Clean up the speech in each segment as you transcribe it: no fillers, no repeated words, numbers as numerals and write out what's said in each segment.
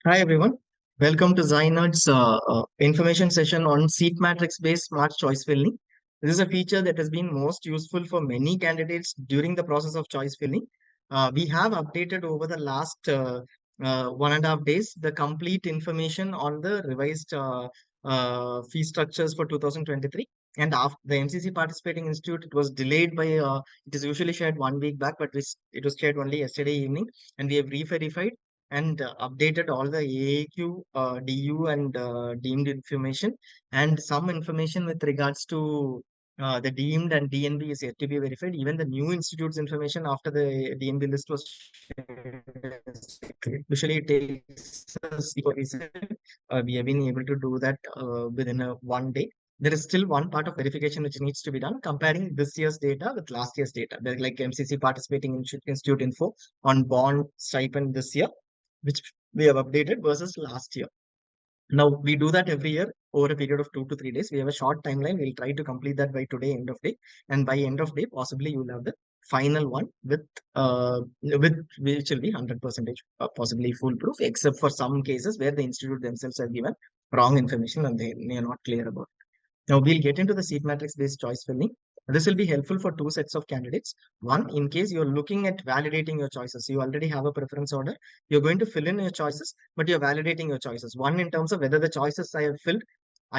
Hi everyone, welcome to ZyNerd's information session on seat matrix based smart choice filling. This is a feature that has been most useful for many candidates during the process of choice filling. We have updated over the last 1.5 days the complete information on the revised fee structures for 2023. And after the MCC participating institute, it was delayed by, it is usually shared 1 week back, but it was shared only yesterday evening, and we have re-verified and updated all the AAQ, DU, and deemed information, and some information with regards to the deemed and DNB is yet to be verified. Even the new institutes information after the DNB list was usually it takes us, we have been able to do that within 1 day. There is still one part of verification which needs to be done, comparing this year's data with last year's data. They're like MCC participating institute info on bond stipend this year, which we have updated versus last year. Now we do that every year over a period of 2 to 3 days. We have a short timeline. We'll try to complete that by today, end of day, and by end of day, possibly you'll have the final one with which will be 100% possibly foolproof, except for some cases where the institute themselves have given wrong information and they are not clear about. Now we'll get into the seat matrix based choice filling. This will be helpful for two sets of candidates. One, in case you're looking at validating your choices, you already have a preference order. You're going to fill in your choices, but you're validating your choices. One, in terms of whether the choices I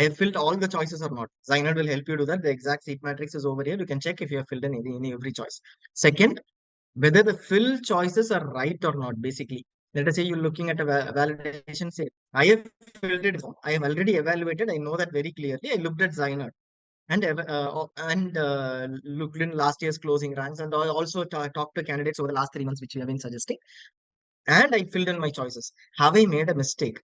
have filled all the choices or not. ZyNerd will help you do that. The exact seat matrix is over here. You can check if you have filled in every choice. Second, whether the fill choices are right or not. Basically, let us say you're looking at a validation. Say, I have filled it. I have already evaluated. I know that very clearly. I looked at ZyNerd and looked in last year's closing ranks, and I also talked to candidates over the last 3 months, which we have been suggesting. And I filled in my choices. Have I made a mistake?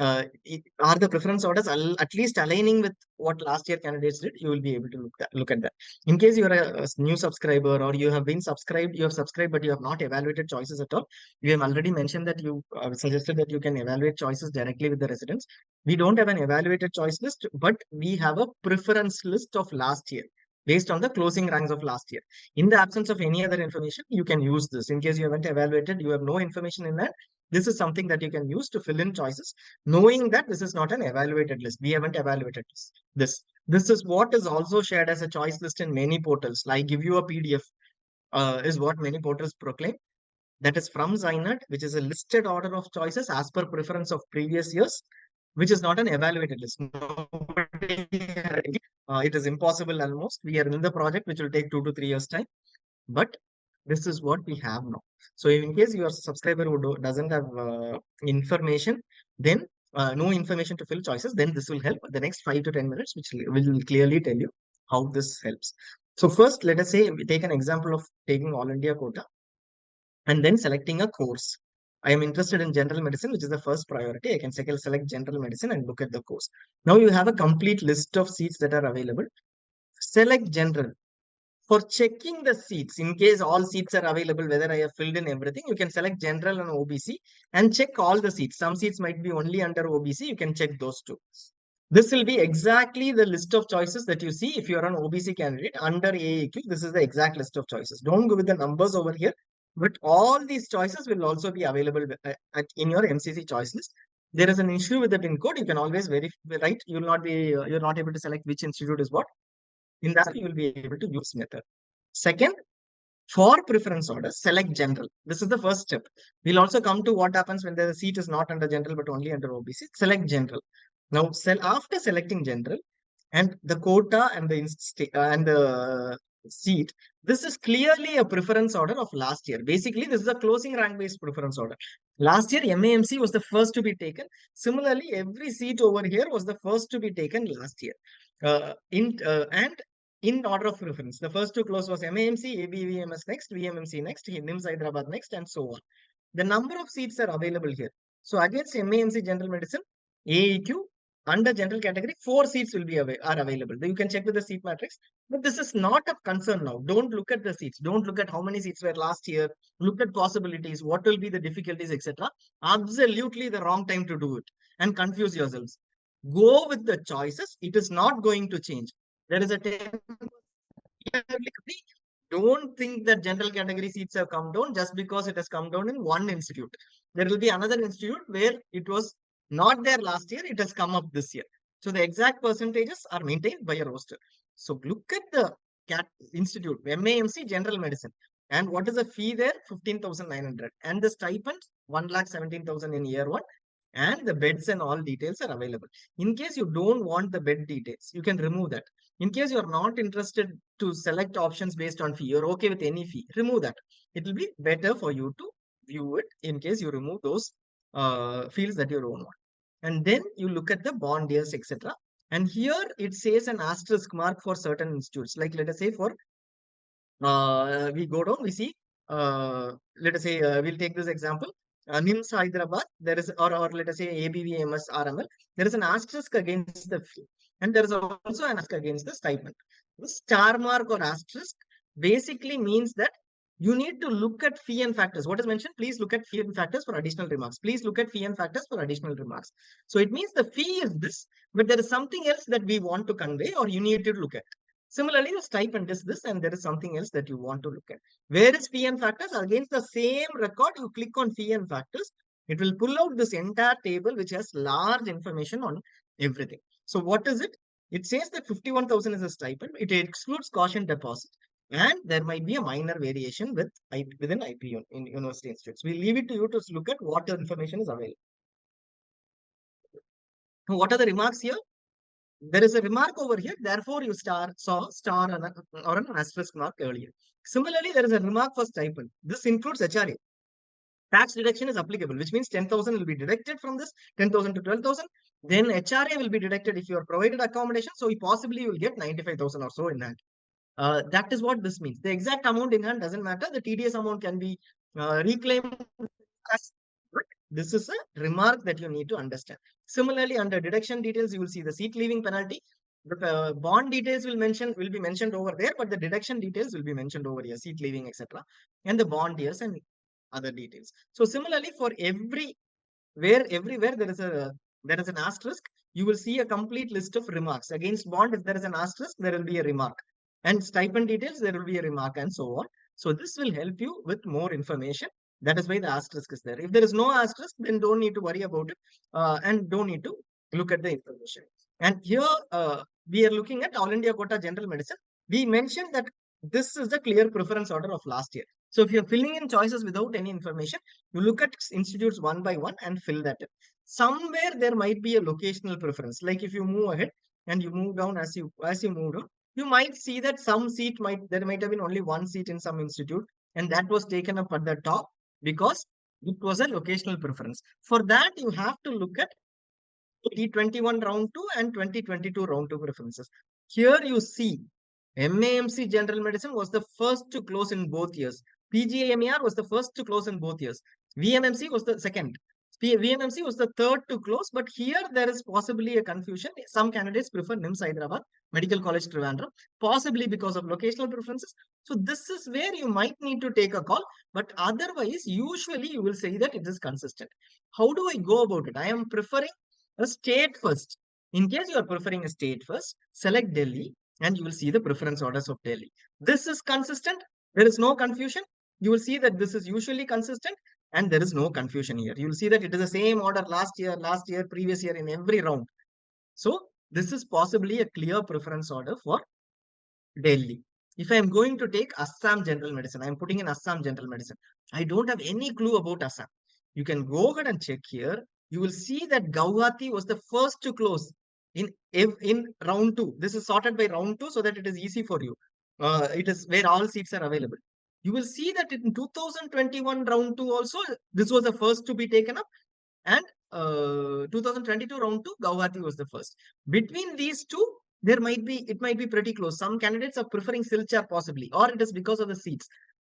Are the preference orders at least aligning with what last year candidates did? You will be able to look at that. In case you're a new subscriber, or you have been subscribed, you have subscribed, but you have not evaluated choices at all. We have already mentioned that you suggested that you can evaluate choices directly with the residents. We don't have an evaluated choice list, but we have a preference list of last year based on the closing ranks of last year. In the absence of any other information, you can use this. In case you haven't evaluated, you have no information in that, this is something that you can use to fill in choices, knowing that this is not an evaluated list. We haven't evaluated this is what is also shared as a choice list in many portals. Like, give you a PDF, is what many portals proclaim. That is from ZyNerd, which is a listed order of choices as per preference of previous years, which is not an evaluated list. It is impossible almost. We are in the project, which will take 2 to 3 years time, but this is what we have now. So in case you are a subscriber who doesn't have information, then no information to fill choices, then this will help the next 5 to 10 minutes, which will clearly tell you how this helps. So first, let us say we take an example of taking all India quota and then selecting a course. I am interested in general medicine, which is the first priority. I can select general medicine and look at the course. Now you have a complete list of seats that are available. Select general. For checking the seats, in case all seats are available, whether I have filled in everything, you can select general and OBC and check all the seats. Some seats might be only under OBC. You can check those too. This will be exactly the list of choices that you see if you're an OBC candidate under AAQ. This is the exact list of choices. Don't go with the numbers over here, but all these choices will also be available in your MCC choice list. There is an issue with the pin code. You can always verify, right? You will not be, you're not able to select which institute is what. In that, you will be able to use method. Second, for preference orders, select general. This is the first step. We'll also come to what happens when the seat is not under general but only under OBC. Select general. Now, after selecting general and the quota and the seat, this is clearly a preference order of last year. Basically, this is a closing rank based preference order. Last year, MAMC was the first to be taken. Similarly, every seat over here was the first to be taken last year. And in order of preference, the first to close was MAMC, ABVMS next, VMMC next, NIMS Hyderabad next, and so on. The number of seats are available here. So against MAMC General Medicine, AEQ, under general category, 4 seats will be are available. You can check with the seat matrix, but this is not a concern now. Don't look at the seats. Don't look at how many seats were last year. Look at possibilities, what will be the difficulties, etc. Absolutely the wrong time to do it and confuse yourselves. Go with the choices. It is not going to change. There is a don't think that general category seats have come down just because it has come down in one institute. There will be another institute where it was not there last year, it has come up this year. So the exact percentages are maintained by a roster. So look at the cat institute, MAMC General Medicine. And what is the fee there? 15,900. And the stipend, 1,17,000 in year one. And the beds and all details are available. In case you don't want the bed details, you can remove that. In case you're not interested to select options based on fee, you're okay with any fee, remove that. It will be better for you to view it in case you remove those fields that you don't want. And then you look at the bond years, etc. And here it says an asterisk mark for certain institutes. Like let us say for we go down, we see, let us say, we'll take this example. NIMS Hyderabad, there is, or let us say ABVMS RML, there is an asterisk against the fee, and there is also an asterisk against the stipend. The star mark or asterisk basically means that you need to look at fee and factors. What is mentioned? Please look at fee and factors for additional remarks. Please look at fee and factors for additional remarks. So it means the fee is this, but there is something else that we want to convey or you need to look at. Similarly, the stipend is this, and there is something else that you want to look at. Where is fee and factors? Against the same record, you click on fee and factors. It will pull out this entire table, which has large information on everything. So what is it? It says that 51,000 is a stipend. It excludes caution deposit. And there might be a minor variation within IP in university institutes. We leave it to you to look at what information is available. What are the remarks here? There is a remark over here, therefore you saw star or an asterisk mark earlier. Similarly, there is a remark for stipend. This includes HRA. Tax deduction is applicable, which means 10,000 will be deducted from this, 10,000 to 12,000. Then HRA will be deducted if you are provided accommodation. So possibly you will get 95,000 or so in hand. That is what this means. The exact amount in hand doesn't matter. The TDS amount can be reclaimed. But this is a remark that you need to understand. Similarly, under deduction details, you will see the seat leaving penalty. The bond details will be mentioned over there, but the deduction details will be mentioned over here, seat leaving, etc. And the bond years and other details. So similarly, for everywhere there is an asterisk, you will see a complete list of remarks. Against bond, if there is an asterisk, there will be a remark. And stipend details, there will be a remark and so on. So this will help you with more information. That is why the asterisk is there. If there is no asterisk, then don't need to worry about it and don't need to look at the information. And here we are looking at All India Quota General Medicine. We mentioned that this is the clear preference order of last year. So if you're filling in choices without any information, you look at institutes one by one and fill that in. Somewhere there might be a locational preference. Like if you move ahead and you move down as you move down, you might see that there might have been only one seat in some institute, and that was taken up at the top because it was a locational preference. For that, you have to look at T21 round 2 and 2022 round 2 preferences. Here you see MAMC General Medicine was the first to close in both years. PGIMER was the first to close in both years. VMMC was the second. VMMC was the third to close, but here there is possibly a confusion. Some candidates prefer NIMS Hyderabad, Medical College Trivandrum, possibly because of locational preferences. So this is where you might need to take a call, but otherwise, usually you will say that it is consistent. How do I go about it? I am preferring a state first. In case you are preferring a state first, select Delhi and you will see the preference orders of Delhi. This is consistent. There is no confusion. You will see that this is usually consistent and there is no confusion here. You will see that it is the same order last year, previous year in every round. So this is possibly a clear preference order for Delhi. If I am going to take Assam General Medicine, I am putting in Assam General Medicine. I don't have any clue about Assam. You can go ahead and check here. You will see that Guwahati was the first to close in round 2. This is sorted by round 2 so that it is easy for you. It is where all seats are available. You will see that in 2021 round 2 also, this was the first to be taken up. And 2022 round 2, Guwahati was the first. Between these two, it might be pretty close. Some candidates are preferring Silchar possibly, or it is because of the seats.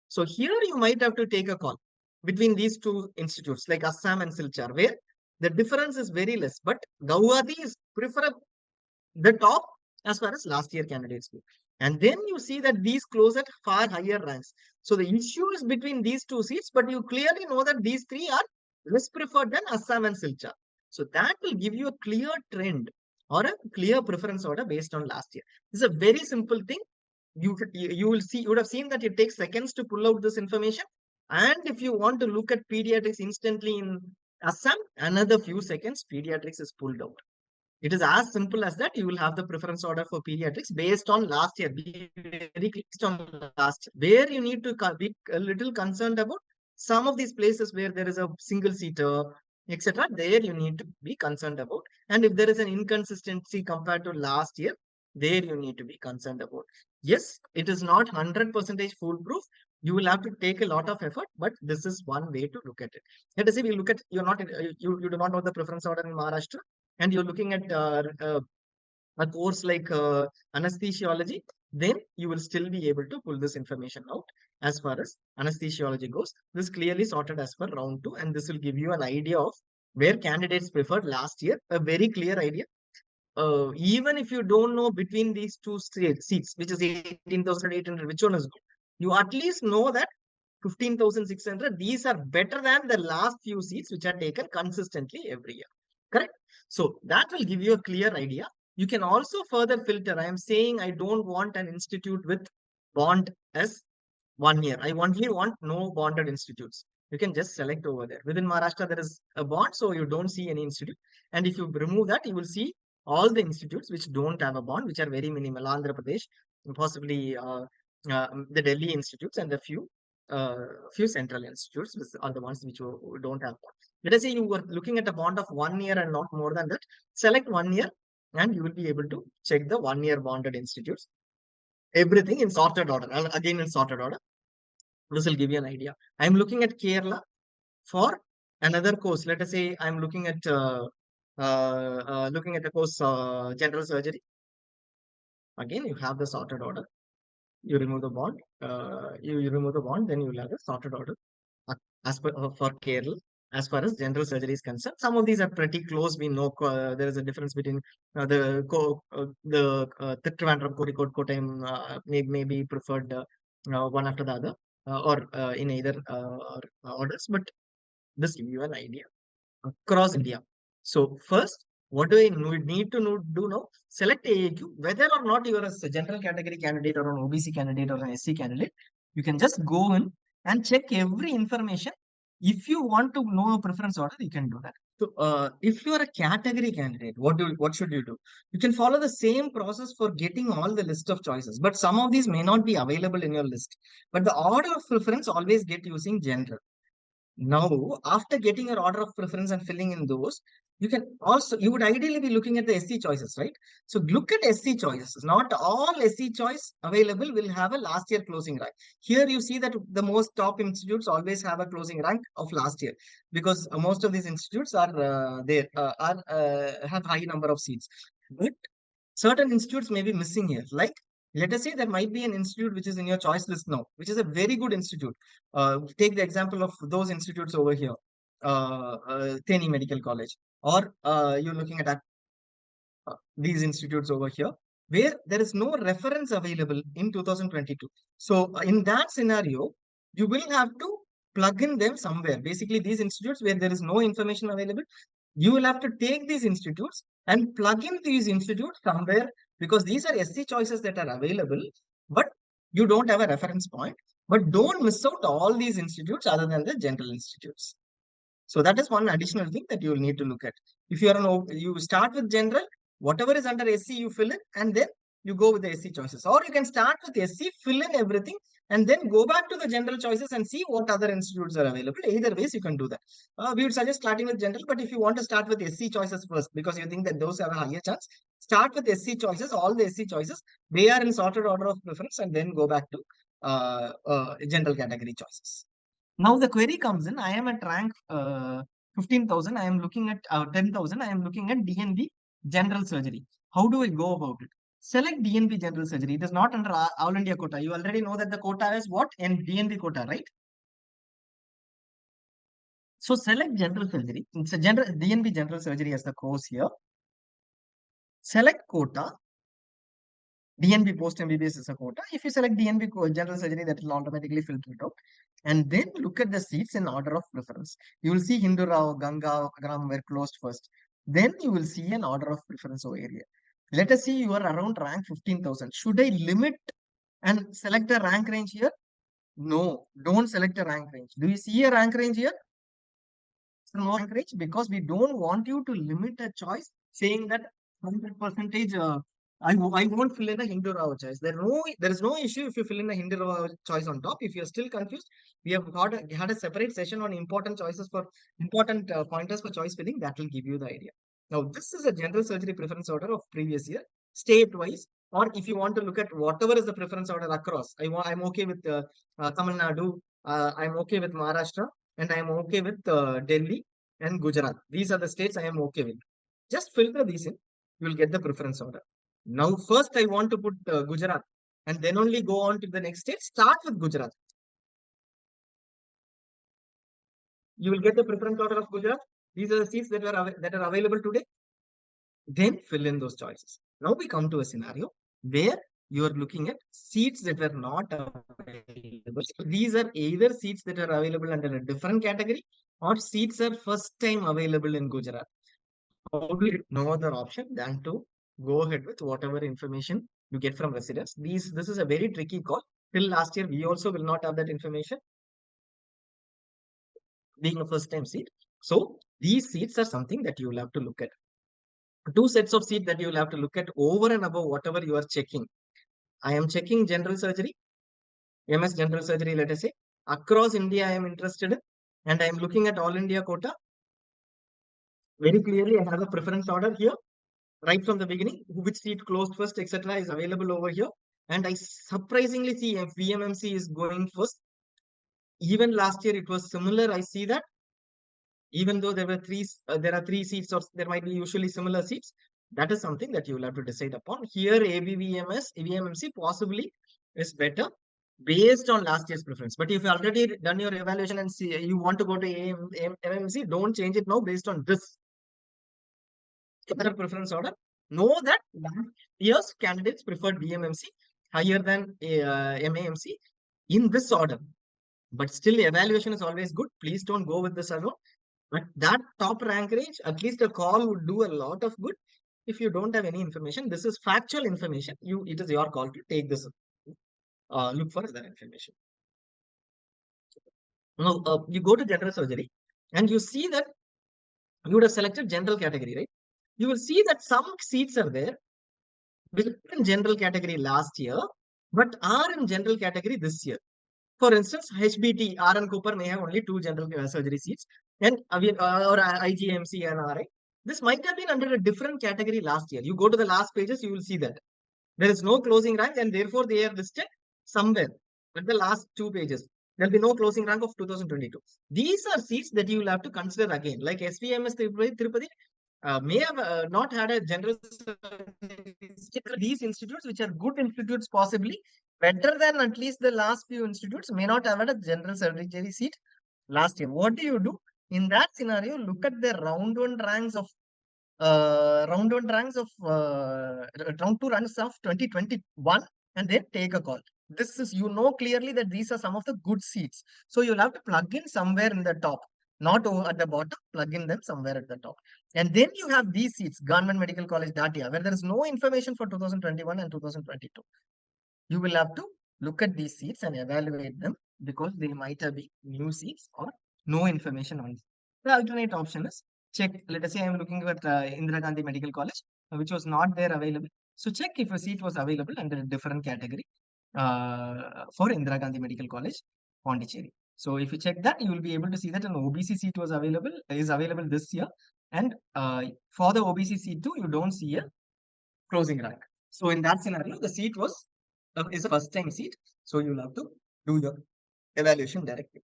So here you might have to take a call between these two institutes like Assam and Silchar, where the difference is very less. But Guwahati is preferable, the top as far as last year candidates go. And then you see that these close at far higher ranks. So the issue is between these two seats, but you clearly know that these three are less preferred than Assam and Silchar. So that will give you a clear trend or a clear preference order based on last year. This is a very simple thing. you will see, you would have seen that it takes seconds to pull out this information. And if you want to look at pediatrics instantly in Assam, another few seconds, pediatrics is pulled out. It is as simple as that. You will have the preference order for pediatrics based on last year. Be very clear on last year. Where you need to be a little concerned about some of these places where there is a single seater, etc. There you need to be concerned about. And if there is an inconsistency compared to last year, there you need to be concerned about. Yes, it is not 100% foolproof. You will have to take a lot of effort, but this is one way to look at it. Let us say we look at, you're not you do not know the preference order in Maharashtra, and you're looking at a course like anesthesiology, then you will still be able to pull this information out. As far as anesthesiology goes, this clearly sorted as per round 2, and this will give you an idea of where candidates preferred last year, a very clear idea. Even if you don't know between these two seats, which is 18,800, which one is good, you at least know that 15,600, these are better than the last few seats which are taken consistently every year. Correct? So that will give you a clear idea. You can also further filter. I am saying I don't want an institute with bond as 1 year. I only want no bonded institutes. You can just select over there. Within Maharashtra, there is a bond, so you don't see any institute. And if you remove that, you will see all the institutes which don't have a bond, which are very minimal. Andhra Pradesh, possibly the Delhi institutes, and a few central institutes are the ones which don't have bond. Let us say you were looking at a bond of 1 year and not more than that. Select 1 year, and you will be able to check the 1 year bonded institutes. Everything in sorted order, and again in sorted order. This will give you an idea. I'm looking at Kerala for another course. Let us say I'm looking at the course general surgery. Again, you have the sorted order. You remove the bond. You remove the bond, then you will have a sorted order. As per for Kerala, as far as general surgery is concerned, some of these are pretty close. We know there is a difference between the Trivandrum, Kozhikode, Kottayam may be preferred one after the other, or in either orders. But this give you an idea across India. So first, what do I need to do now? Select AAQ, whether or not you are a general category candidate or an OBC candidate or an SC candidate. You can just go in and check every information. If you want to know a preference order, you can do that. So, if you are a category candidate, what should you do? You can follow the same process for getting all the list of choices, but some of these may not be available in your list. But the order of preference always get using general. Now, after getting your order of preference and filling in those, you would ideally be looking at the SC choices, right? So look at SC choices. Not all SC choice available will have a last year closing rank. Here you see that the most top institutes always have a closing rank of last year, because most of these institutes are have high number of seats. But certain institutes may be missing here. Like, let us say there might be an institute which is in your choice list now, which is a very good institute. Take the example of those institutes over here, Theni Medical College, or you're looking at these institutes over here, where there is no reference available in 2022. So in that scenario, you will have to plug in them somewhere. Basically, these institutes where there is no information available, you will have to take these institutes and plug in these institutes somewhere, because these are SC choices that are available, but you don't have a reference point. But don't miss out all these institutes other than the general institutes. So that is one additional thing that you will need to look at. If you are you start with general, whatever is under SC you fill in, and then you go with the SC choices. Or you can start with SC, fill in everything, and then go back to the general choices and see what other institutes are available. Either ways you can do that. We would suggest starting with general, but if you want to start with SC choices first, because you think that those have a higher chance, start with SC choices, all the SC choices. They are in sorted order of preference, and then go back to general category choices. Now the query comes in. I am at rank 15,000. I am looking at 10,000. I am looking at DNB general surgery. How do I go about it? Select DNB general surgery. It is not under All India quota. You already know that the quota is what? In DNB quota, right? So select general surgery. It's a DNB general surgery as the course here. Select quota. DNB post MBBS is a quota. If you select DNB general surgery, that will automatically filter it out. And then look at the seats in order of preference. You will see Hindu Rao, Ganga, Gram were closed first. Then you will see an order of preference over area. Let us see you are around rank 15,000. Should I limit and select a rank range here? No, don't select a rank range. Do you see a rank range here? No rank range, because we don't want you to limit a choice saying that 100 percentage I won't fill in a Hindu Rao choice. There is no issue if you fill in a Hindu Rao choice on top. If you're still confused, we have had a separate session on important choices for important pointers for choice filling that will give you the idea. Now, this is a general surgery preference order of previous year, state wise, or if you want to look at whatever is the preference order across. I'm okay with Tamil Nadu, I'm okay with Maharashtra, and I am okay with Delhi and Gujarat. These are the states I am okay with. Just filter these in, you will get the preference order. Now, first I want to put Gujarat, and then only go on to the next state. Start with Gujarat. You will get the preference order of Gujarat. These are the seats that are available today. Then fill in those choices. Now we come to a scenario where you are looking at seats that were not available. So these are either seats that are available under a different category, or seats are first time available in Gujarat. Probably no other option than to go ahead with whatever information you get from residents. This is a very tricky call. Till last year, we also will not have that information, being a first time seat. So these seats are something that you will have to look at. Two sets of seat that you will have to look at over and above whatever you are checking. I am checking general surgery, MS general surgery, let us say. Across India, I am interested in, and I am looking at all India quota. Very clearly, I have a preference order here right from the beginning, which seat closed first, etc. is available over here. And I surprisingly see if VMMC is going first. Even last year, it was similar. I see that even though there are three seats, or there might be usually similar seats. That is something that you will have to decide upon. Here, VMMC possibly is better based on last year's preference. But if you already done your evaluation and see you want to go to MMC, don't change it now based on this preference order. Know that last year's candidates preferred VMMC higher than MAMC in this order. But still, evaluation is always good. Please don't go with this alone. But that top rank range, at least a call would do a lot of good. If you don't have any information, this is factual information. It is your call to take this. Look for other information. Now, you go to general surgery, and you see that you would have selected general category, right? You will see that some seats are there which were in general category last year, but are in general category this year. For instance, HBT, RN Cooper may have only two general surgery seats, and or IGMC and RI. This might have been under a different category last year. You go to the last pages, you will see that there is no closing rank, and therefore they are listed somewhere at the last two pages. There will be no closing rank of 2022. These are seats that you will have to consider again, like SVMS Tirupati may have not had a general these institutes, which are good institutes, possibly better than at least the last few institutes, may not have had a general surgery seat last year. What do you do in that scenario? Look at the round one ranks of round two ranks of 2021, and then take a call. This is, clearly that these are some of the good seats, so you'll have to plug in somewhere in the top, not at the bottom. Plug in them somewhere at the top. And then you have these seats, Government Medical College Datia, where there is no information for 2021 and 2022. You will have to look at these seats and evaluate them, because they might have been new seats or no information on it. The alternate option is check. Let us say I am looking at Indira Gandhi Medical College, which was not there available. So check if a seat was available under a different category for Indira Gandhi Medical College, Pondicherry. So if you check that, you will be able to see that an OBC seat is available this year, and for the OBC seat too, you don't see a closing rank. So in that scenario, the seat is a first time seat, so you'll have to do your evaluation directly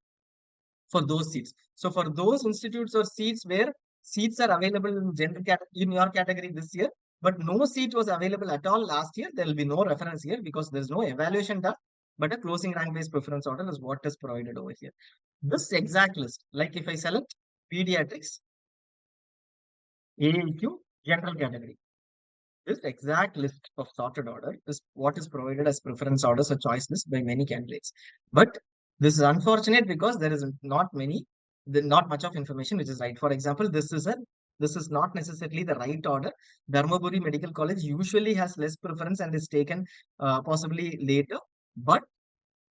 for those seats. So for those institutes or seats where seats are available in your category this year, but no seat was available at all last year, there will be no reference here, because there's no evaluation done, but a closing rank based preference order is what is provided over here. This exact list, like if I select pediatrics, AAQ, general category, this exact list of sorted order is what is provided as preference orders or choice list by many candidates. But this is unfortunate because there is not much of information which is right. For example, this is not necessarily the right order. Dharmaburi Medical College usually has less preference and is taken possibly later. but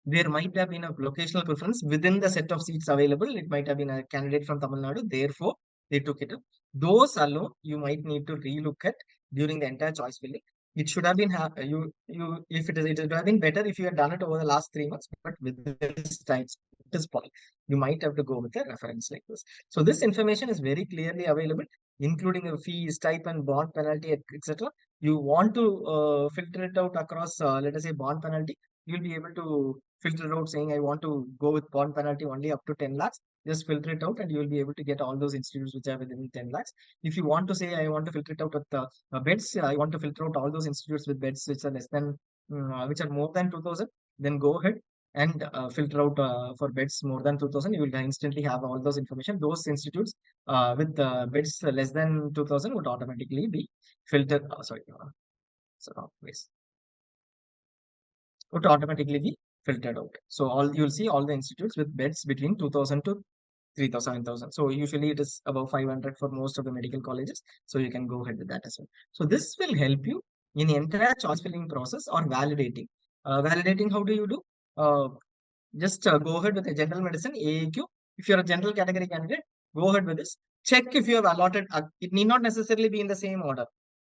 there might have been a locational preference within the set of seats available. It might have been a candidate from Tamil Nadu, therefore they took it up. Those alone you might need to relook at during the entire choice filling. It should have been you if it would have been better if you had done it over the last 3 months, but with this time it is point. You might have to go with a reference like this. So this information is very clearly available, including a fees, type and bond penalty, etc. You want to filter it out across, let us say, bond penalty. You'll be able to filter out saying I want to go with bond penalty only up to 10 lakhs. Just filter it out and you will be able to get all those institutes which are within 10 lakhs. If you want to say I want to filter it out with beds, I want to filter out all those institutes with beds which are less than, which are more than 2000, then go ahead and filter out for beds more than 2000. You will instantly have all those information. Those institutes with beds less than 2000 would automatically be filtered. So, please would automatically be filtered out. So all you'll see all the institutes with beds between 2000 to 3000, 7000. So usually it is above 500 for most of the medical colleges. So you can go ahead with that as well. So this will help you in the entire choice filling process or validating. Validating, how do you do? Just go ahead with a general medicine AAQ. If you're a general category candidate, go ahead with this. Check if you have allotted. It need not necessarily be in the same order.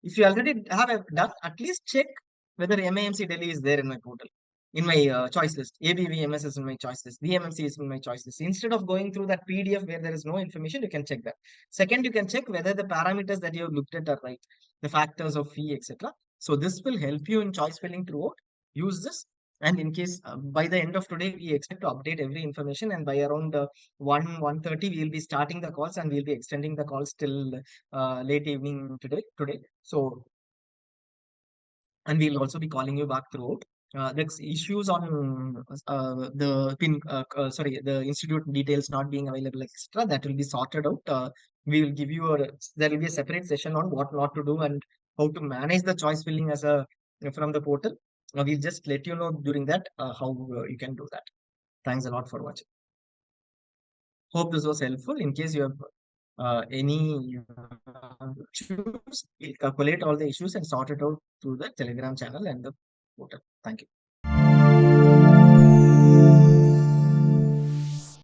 If you already have done, at least check whether MAMC Delhi is there in my portal, in my choice list. ABVMS is in my choice list. VMMC is in my choice list. Instead of going through that PDF where there is no information, you can check that. Second, you can check whether the parameters that you have looked at are right, the factors of fee, etc. So this will help you in choice filling throughout. Use this. And in case by the end of today, we expect to update every information. And by around 1:30, we will be starting the calls and we'll be extending the calls till late evening today. So, and we'll also be calling you back throughout. The issues on the institute details not being available, etc. That will be sorted out. We will give you there will be a separate session on what not to do and how to manage the choice filling as a from the portal. We'll just let you know during that how you can do that. Thanks a lot for watching. Hope this was helpful. In case you have any issues, we'll calculate all the issues and sort it out through the Telegram channel and the portal. Thank you.